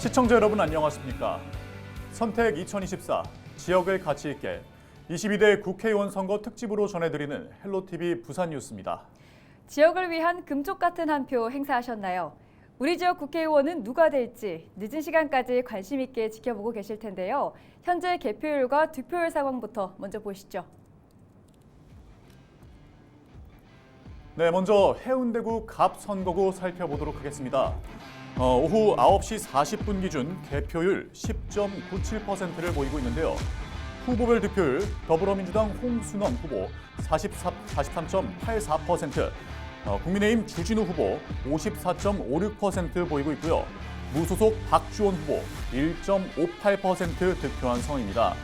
시청자 여러분 안녕하십니까? 선택 2024 지역을 가치 있게 22대 국회의원 선거 특집으로 전해드리는 헬로티비 부산 뉴스입니다. 지역을 위한 금쪽 같은 한 표 행사하셨나요? 우리 지역 국회의원은 누가 될지 늦은 시간까지 관심 있게 지켜보고 계실 텐데요. 현재 개표율과 득표율 상황부터 먼저 보시죠. 네, 먼저 해운대구 갑 선거구 살펴보도록 하겠습니다. 오후 9시 40분 기준 개표율 10.97%를 보이고 있는데요. 후보별 득표율 더불어민주당 홍순원 후보 43.84%, 국민의힘 주진우 후보 54.56% 보이고 있고요. 무소속 박주원 후보 1.58% 득표한 상황입니다.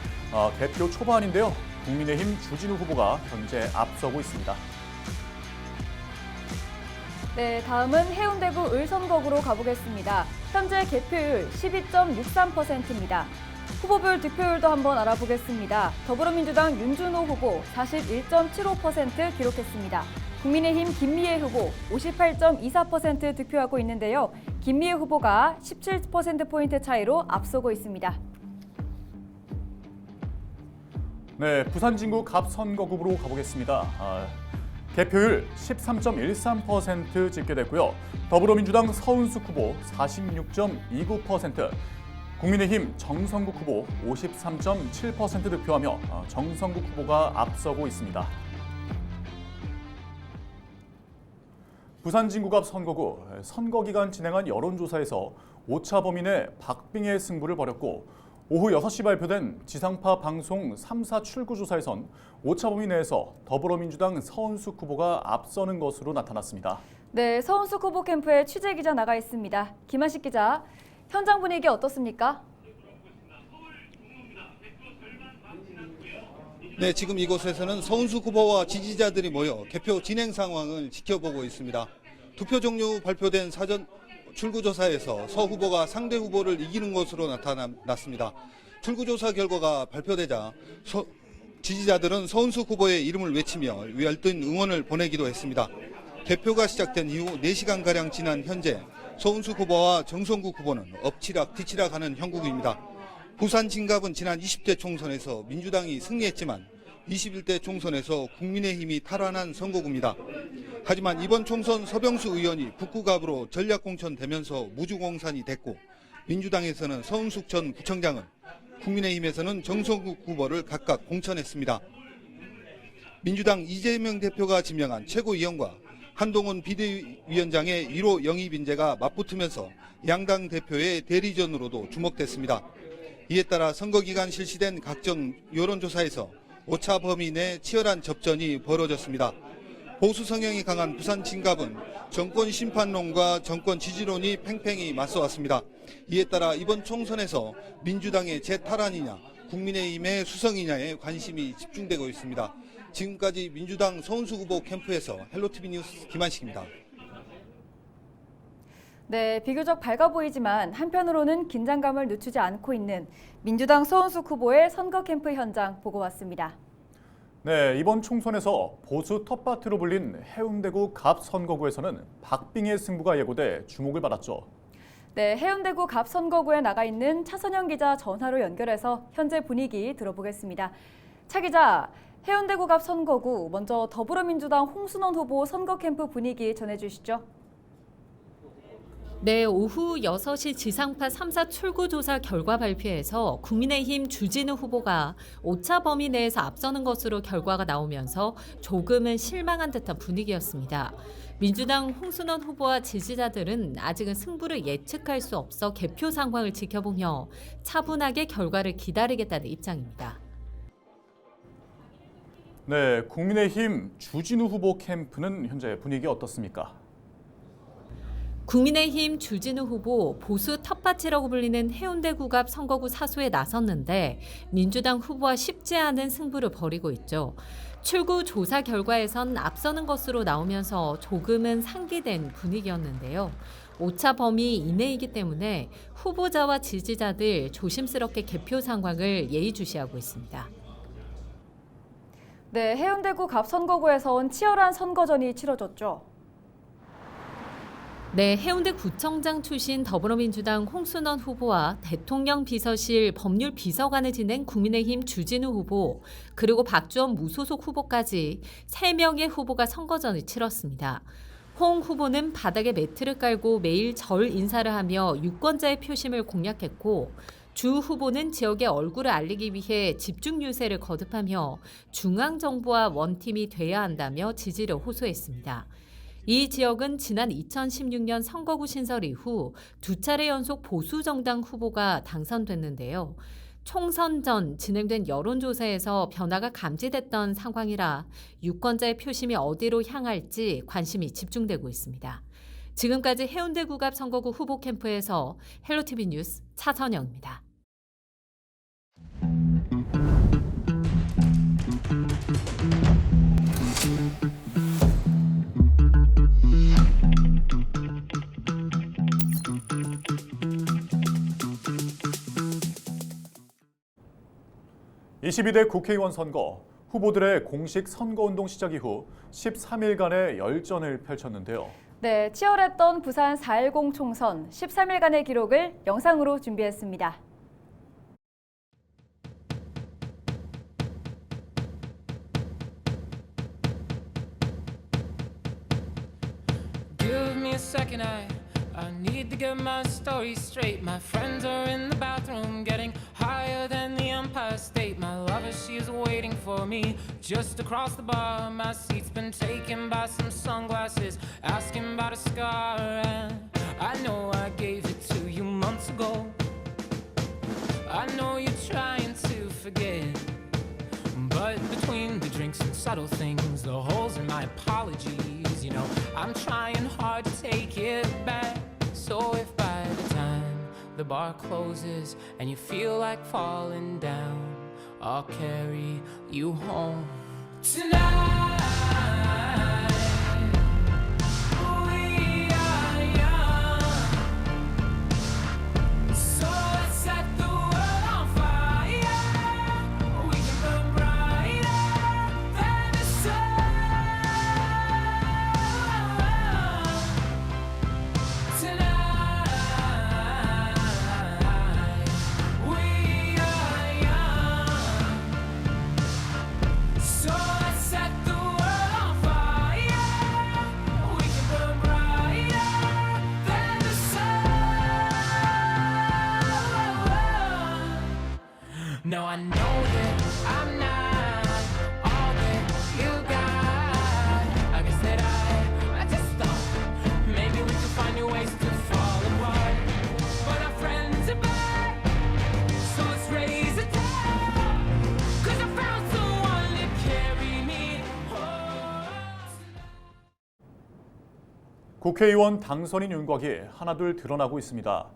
개표 초반인데요. 국민의힘 주진우 후보가 현재 앞서고 있습니다. 네, 다음은 해운대구 을선거구로 가보겠습니다. 현재 개표율 12.63%입니다. 후보별 득표율도 한번 알아보겠습니다. 더불어민주당 윤준호 후보 41.75% 기록했습니다. 국민의힘 김미애 후보 58.24% 득표하고 있는데요. 김미애 후보가 17%포인트 차이로 앞서고 있습니다. 네, 부산 진구 갑 선거구로 가보겠습니다. 개표율 13.13% 집계됐고요. 더불어민주당 서은숙 후보 46.29%, 국민의힘 정성국 후보 53.7% 득표하며 정성국 후보가 앞서고 있습니다. 부산 진구갑 선거구, 선거 기간 진행한 여론조사에서 오차 범위 내 박빙의 승부를 벌였고 오후 6시 발표된 지상파 방송 3사 출구조사에선 오차 범위 내에서 더불어민주당 서은숙 후보가 앞서는 것으로 나타났습니다. 네, 서은숙 후보 캠프에 취재기자 나가 있습니다. 김한식 기자, 현장 분위기 어떻습니까? 네, 지금 이곳에서는 서은숙 후보와 지지자들이 모여 개표 진행 상황을 지켜보고 있습니다. 투표 종료 발표된 사전 출구조사에서 서 후보가 상대 후보를 이기는 것으로 나타났습니다. 출구조사 결과가 발표되자 지지자들은 서은숙 후보의 이름을 외치며 열띤 응원을 보내기도 했습니다. 개표가 시작된 이후 4시간가량 지난 현재 서은숙 후보와 정성국 후보는 엎치락 뒤치락 하는 형국입니다. 부산 진갑은 지난 20대 총선에서 민주당이 승리했지만 21대 총선에서 국민의힘이 탈환한 선거구입니다. 하지만 이번 총선 서병수 의원이 북구갑으로 전략공천되면서 무주공산이 됐고 민주당에서는 서은숙 전 구청장은 국민의힘에서는 정성국 후보를 각각 공천했습니다. 민주당 이재명 대표가 지명한 최고위원과 한동훈 비대위원장의 1호 영입 인재가 맞붙으면서 양당 대표의 대리전으로도 주목됐습니다. 이에 따라 선거 기간 실시된 각종 여론조사에서 오차 범위 내 치열한 접전이 벌어졌습니다. 보수 성향이 강한 부산 진갑은 정권 심판론과 정권 지지론이 팽팽히 맞서왔습니다. 이에 따라 이번 총선에서 민주당의 재탈환이냐 국민의힘의 수성이냐에 관심이 집중되고 있습니다. 지금까지 민주당 서은숙 후보 캠프에서 헬로티비 뉴스 김한식입니다. 네, 비교적 밝아 보이지만 한편으로는 긴장감을 늦추지 않고 있는 민주당 서은숙 후보의 선거 캠프 현장 보고 왔습니다. 네, 이번 총선에서 보수 텃밭으로 불린 해운대구 갑 선거구에서는 박빙의 승부가 예고돼 주목을 받았죠. 네, 해운대구 갑 선거구에 나가 있는 차선영 기자 전화로 연결해서 현재 분위기 들어보겠습니다. 차 기자, 해운대구 갑 선거구 먼저 더불어민주당 홍순원 후보 선거 캠프 분위기 전해주시죠. 네, 오후 6시 지상파 3사 출구조사 결과 발표에서 국민의힘 주진우 후보가 오차 범위 내에서 앞서는 것으로 결과가 나오면서 조금은 실망한 듯한 분위기였습니다. 민주당 홍순원 후보와 지지자들은 아직은 승부를 예측할 수 없어 개표 상황을 지켜보며 차분하게 결과를 기다리겠다는 입장입니다. 네, 국민의힘 주진우 후보 캠프는 현재 분위기 어떻습니까? 국민의힘 주진우 후보 보수 텃밭이라고 불리는 해운대구 갑 선거구 사수에 나섰는데 민주당 후보와 쉽지 않은 승부를 벌이고 있죠. 출구 조사 결과에선 앞서는 것으로 나오면서 조금은 상기된 분위기였는데요. 오차 범위 이내이기 때문에 후보자와 지지자들 조심스럽게 개표 상황을 예의주시하고 있습니다. 네, 해운대구 갑 선거구에선 치열한 선거전이 치러졌죠. 네, 해운대 구청장 출신 더불어민주당 홍순원 후보와 대통령 비서실 법률 비서관을 지낸 국민의힘 주진우 후보, 그리고 박주원 무소속 후보까지 3명의 후보가 선거전을 치렀습니다. 홍 후보는 바닥에 매트를 깔고 매일 절 인사를 하며 유권자의 표심을 공략했고, 주 후보는 지역의 얼굴을 알리기 위해 집중 유세를 거듭하며 중앙정부와 원팀이 돼야 한다며 지지를 호소했습니다. 이 지역은 지난 2016년 선거구 신설 이후 2차례 연속 보수정당 후보가 당선됐는데요. 총선 전 진행된 여론조사에서 변화가 감지됐던 상황이라 유권자의 표심이 어디로 향할지 관심이 집중되고 있습니다. 지금까지 해운대 구갑 선거구 후보 캠프에서 헬로티비 뉴스 차선영입니다. (22대) 국회의원 선거, 후보들의 공식 선거운동 시작 이후 13일간의 열전을 펼쳤는데요. 네, 치열했던 부산 4.10 총선 13일간의 기록을 영상으로 준비했습니다. Give me a second, I need to get my story straight. My friends are in the bathroom getting higher than the Empire State. My lover, she's waiting for me just across the bar. My seat's been taken by some sunglasses, asking about a scar. And I know I gave it to you months ago. I know you're trying to forget, but between the drinks and subtle things, the holes in my apologies, you know, I'm trying hard to take it back. So if by the time the bar closes and you feel like falling down, I'll carry you home tonight. We are young, so let's set the world on fire. We can burn brighter than the sun tonight. We are young, so let's set the world on fire. We can burn brighter than the sun. No, I know that I'm not all that you got. I guess that I just thought maybe we could find new ways to fall apart. But our friends are back, so let's raise a toast. 'Cause I found someone to carry me home. 국회의원 당선인 윤곽이 하나둘 드러나고 있습니다.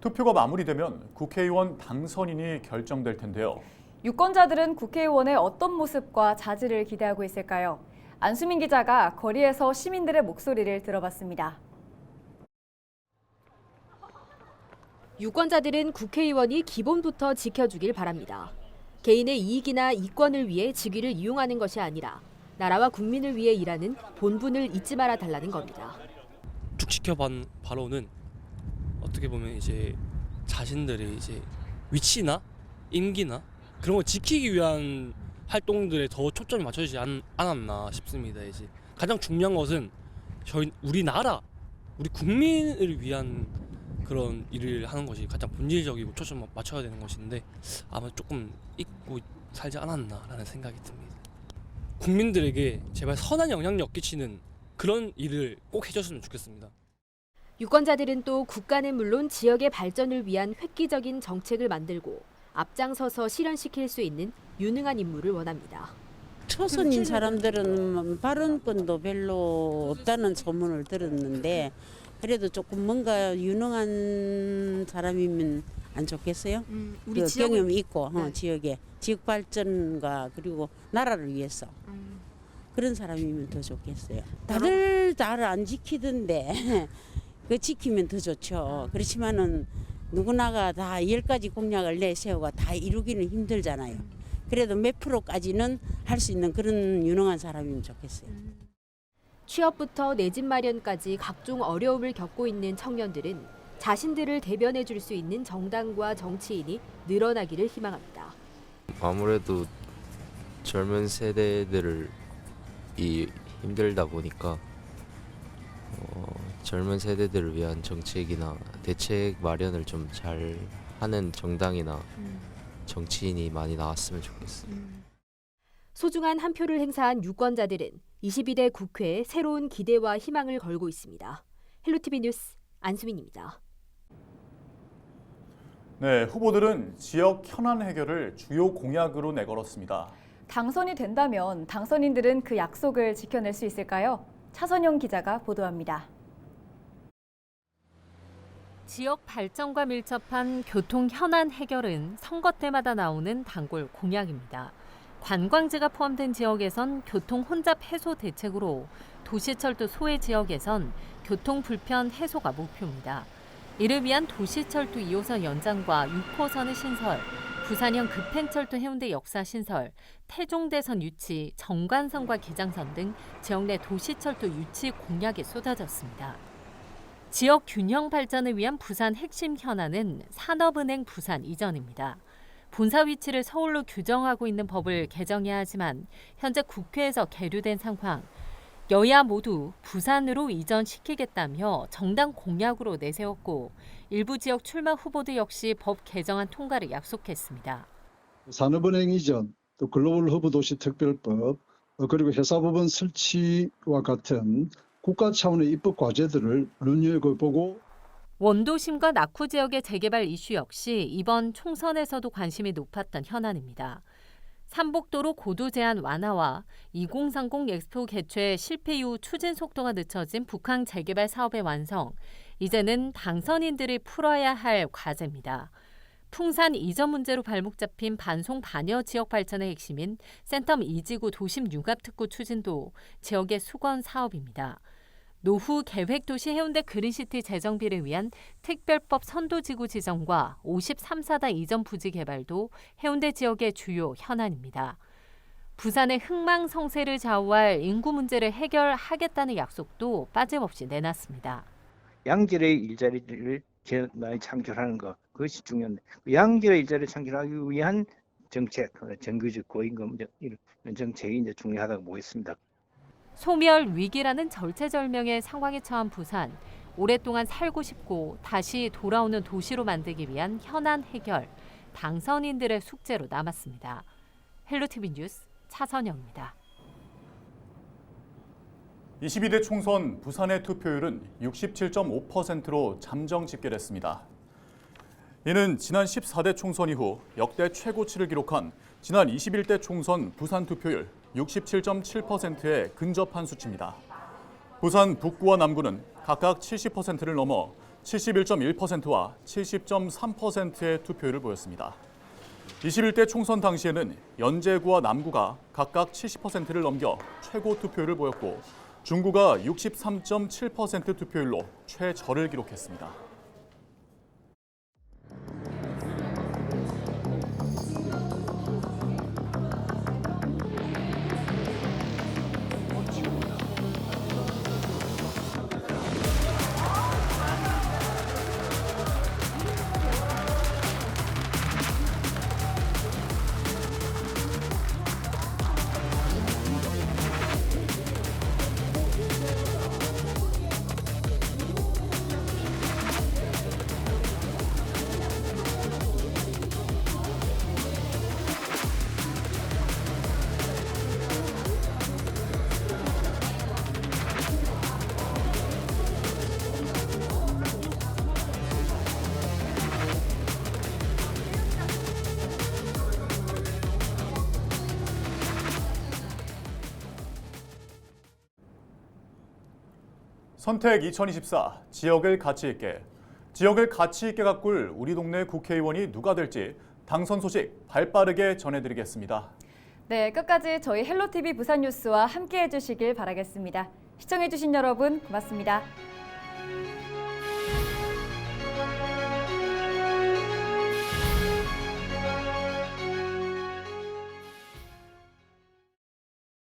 투표가 마무리되면 국회의원 당선인이 결정될 텐데요. 유권자들은 국회의원의 어떤 모습과 자질을 기대하고 있을까요? 안수민 기자가 거리에서 시민들의 목소리를 들어봤습니다. 유권자들은 국회의원이 기본부터 지켜주길 바랍니다. 개인의 이익이나 이권을 위해 직위를 이용하는 것이 아니라 나라와 국민을 위해 일하는 본분을 잊지 말아 달라는 겁니다. 쭉 지켜본 바로는 어떻게 보면 이제 자신들의 이제 위치나 임기나 그런 걸 지키기 위한 활동들에 더 초점이 맞춰지지 않았나 싶습니다. 이제 가장 중요한 것은 우리나라, 우리 국민을 위한 그런 일을 하는 것이 가장 본질적이고 초점 맞춰야 되는 것인데 아마 조금 잊고 살지 않았나라는 생각이 듭니다. 국민들에게 제발 선한 영향력 끼치는 그런 일을 꼭 해줬으면 좋겠습니다. 유권자들은 또 국가는 물론 지역의 발전을 위한 획기적인 정책을 만들고 앞장서서 실현시킬 수 있는 유능한 인물을 원합니다. 초선인 사람들은 발언권도 별로 없다는 소문을 들었는데 그래도 조금 뭔가 유능한 사람이면 안 좋겠어요? 우리 그 지역을- 경험이 있고 네. 지역에 지역 발전과 그리고 나라를 위해서 그런 사람이면 더 좋겠어요. 다들 나를 안 지키던데 그 지키면 더 좋죠. 그렇지만은 누구나가 다 10가지 공약을 내세우고 다 이루기는 힘들잖아요. 그래도 몇 프로까지는 할 수 있는 그런 유능한 사람이면 좋겠어요. 취업부터 내 집 마련까지 각종 어려움을 겪고 있는 청년들은 자신들을 대변해 줄 수 있는 정당과 정치인이 늘어나기를 희망합니다. 아무래도 젊은 세대들이 힘들다 보니까 젊은 세대들을 위한 정책이나 대책 마련을 좀 잘 하는 정당이나 정치인이 많이 나왔으면 좋겠어요. 소중한 한 표를 행사한 유권자들은 22대 국회에 새로운 기대와 희망을 걸고 있습니다. 헬로티비 뉴스 안수민입니다. 네, 후보들은 지역 현안 해결을 주요 공약으로 내걸었습니다. 당선이 된다면 당선인들은 그 약속을 지켜낼 수 있을까요? 차선영 기자가 보도합니다. 지역 발전과 밀접한 교통 현안 해결은 선거 때마다 나오는 단골 공약입니다. 관광지가 포함된 지역에선 교통 혼잡 해소 대책으로 도시철도 소외 지역에선 교통 불편 해소가 목표입니다. 이를 위한 도시철도 2호선 연장과 6호선의 신설, 부산형 급행철도 해운대 역사 신설, 태종대선 유치, 정관선과 기장선 등 지역 내 도시철도 유치 공약이 쏟아졌습니다. 지역 균형 발전을 위한 부산 핵심 현안은 산업은행 부산 이전입니다. 본사 위치를 서울로 규정하고 있는 법을 개정해야 하지만 현재 국회에서 계류된 상황. 여야 모두 부산으로 이전시키겠다며 정당 공약으로 내세웠고 일부 지역 출마 후보들 역시 법 개정안 통과를 약속했습니다. 산업은행 이전, 또 글로벌 허브도시 특별법, 그리고 회사법원 설치와 같은 국가 차원의 입법 과제들을 눈여겨보고 원도심과 낙후 지역의 재개발 이슈 역시 이번 총선에서도 관심이 높았던 현안입니다. 삼복도로 고도 제한 완화와 2030 엑스포 개최 실패 이후 추진 속도가 늦춰진 북한 재개발 사업의 완성, 이제는 당선인들이 풀어야 할 과제입니다. 풍산 이전 문제로 발목 잡힌 반송 반여 지역 발전의 핵심인 센텀 2지구 도심 융합특구 추진도 지역의 수건 사업입니다. 노후 계획도시 해운대 그린시티 재정비를 위한 특별법 선도지구 지정과 53사단 이전 부지 개발도 해운대 지역의 주요 현안입니다. 부산의 흥망성쇠를 좌우할 인구 문제를 해결하겠다는 약속도 빠짐없이 내놨습니다. 양질의 일자리를 많이 창출하는 것, 그것이 중요한데 양질의 일자리를 창출하기 위한 정책, 정규직 고임금 이런 정책이 이제 중요하다고 보겠습니다. 소멸 위기라는 절체절명의 상황에 처한 부산, 오랫동안 살고 싶고 다시 돌아오는 도시로 만들기 위한 현안 해결, 당선인들의 숙제로 남았습니다. 헬로티비 뉴스 차선영입니다. 22대 총선 부산의 투표율은 67.5%로 잠정 집계됐습니다. 이는 지난 14대 총선 이후 역대 최고치를 기록한 지난 21대 총선 부산 투표율 67.7%에 근접한 수치입니다. 부산 북구와 남구는 각각 70%를 넘어 71.1%와 70.3%의 투표율을 보였습니다. 21대 총선 당시에는 연제구와 남구가 각각 70%를 넘겨 최고 투표율을 보였고 중구가 63.7% 투표율로 최저를 기록했습니다. 선택 2024 지역을 가치 있게. 지역을 가치 있게 가꿀 우리 동네 국회의원이 누가 될지 당선 소식 발빠르게 전해드리겠습니다. 네, 끝까지 저희 헬로티비 부산 뉴스와 함께해 주시길 바라겠습니다. 시청해 주신 여러분 고맙습니다.